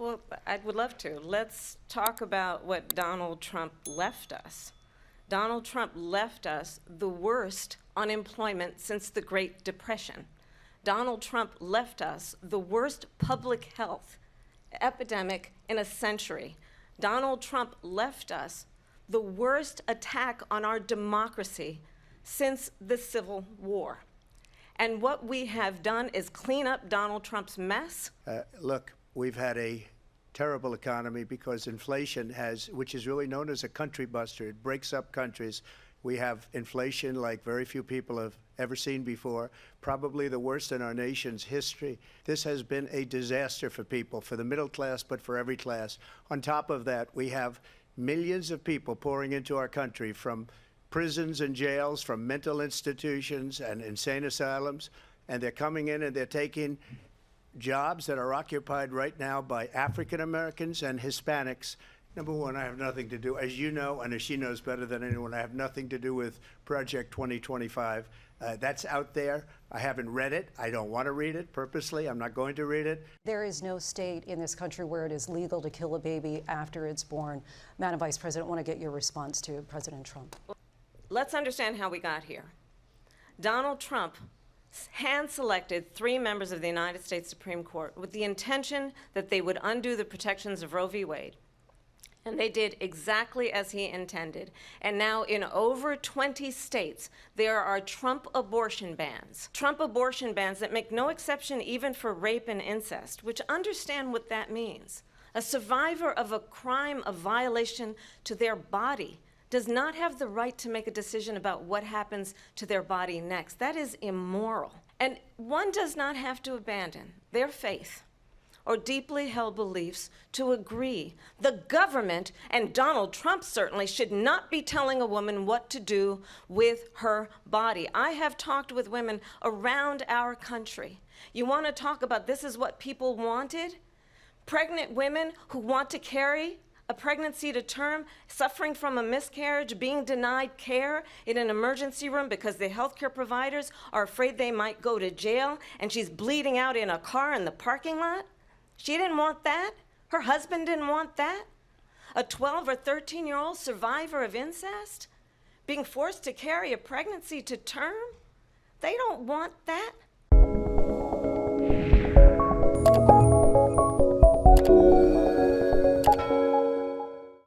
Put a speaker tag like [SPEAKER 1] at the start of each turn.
[SPEAKER 1] Well, I would love to. Let's talk about what Donald Trump left us. Donald Trump left us the worst unemployment since the Great Depression. Donald Trump left us the worst public health epidemic in a century. Donald Trump left us the worst attack on our democracy since the Civil War. And what we have done is clean up Donald Trump's mess.
[SPEAKER 2] Look, we've had a terrible economy because inflation which is really known as a country buster. It breaks up countries. We have inflation like very few people have ever seen before, probably the worst in our nation's history. This has been a disaster for people, for the middle class, but for every class. On top of that, we have millions of people pouring into our country from prisons and jails, from mental institutions and insane asylums, and they're coming in and they're taking jobs that are occupied right now by African Americans and Hispanics. Number one, I have nothing to do, as you know, and as she knows better than anyone, I have nothing to do with Project 2025. That's out there. I haven't read it. I don't want to read it purposely. I'm not going to read it.
[SPEAKER 3] There is no state in this country where it is legal to kill a baby after it's born. Madam Vice President, I want to get your response to President Trump.
[SPEAKER 1] Let's understand how we got here. Donald Trump hand-selected 3 members of the United States Supreme Court with the intention that they would undo the protections of Roe v. Wade. And they did exactly as he intended. And now in over 20 states, there are Trump abortion bans. Trump abortion bans that make no exception even for rape and incest, which understand what that means. A survivor of a crime of violation to their body does not have the right to make a decision about what happens to their body next. That is immoral. And one does not have to abandon their faith or deeply held beliefs to agree. The government, and Donald Trump certainly, should not be telling a woman what to do with her body. I have talked with women around our country. You want to talk about this is what people wanted? Pregnant women who want to carry a pregnancy to term, suffering from a miscarriage, being denied care in an emergency room because the healthcare providers are afraid they might go to jail, and she's bleeding out in a car in the parking lot. She didn't want that. Her husband didn't want that. A 12 or 13-year-old survivor of incest being forced to carry a pregnancy to term. They don't want that.